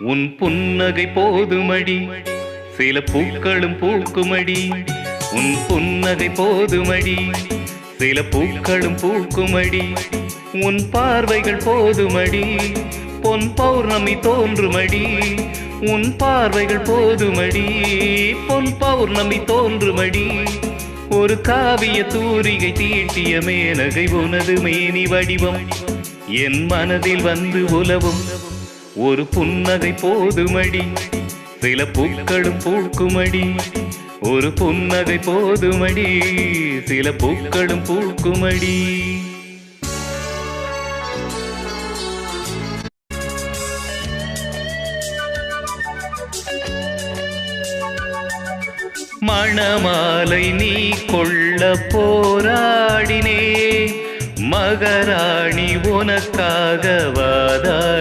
உன் புன்னகை போதுமடி, சில பூக்களும் பூக்குமடி. உன் புன்னகை போதுமடி, சில பூக்களும் பூக்குமடி. உன் பார்வைகள் போதுமடி, பொன் பௌர்ணமி தோன்றுமடி. உன் பார்வைகள் போதுமடி, பொன் பௌர்ணமி தோன்றுமடி. ஒரு காவிய தூரிகை தீட்டிய மேனகை உனது மேனி வடிவம் என் மனதில் வந்து உலவும். ஒரு புன்னகை போதுமடி, சில பூக்களும் பூக்குமடி. ஒரு புன்னகை போதுமடி, சில பூக்களும் பூக்குமடி. மணமாலை நீ கொள்ள போராடினே, மகராணி உனக்காக வாதாடி.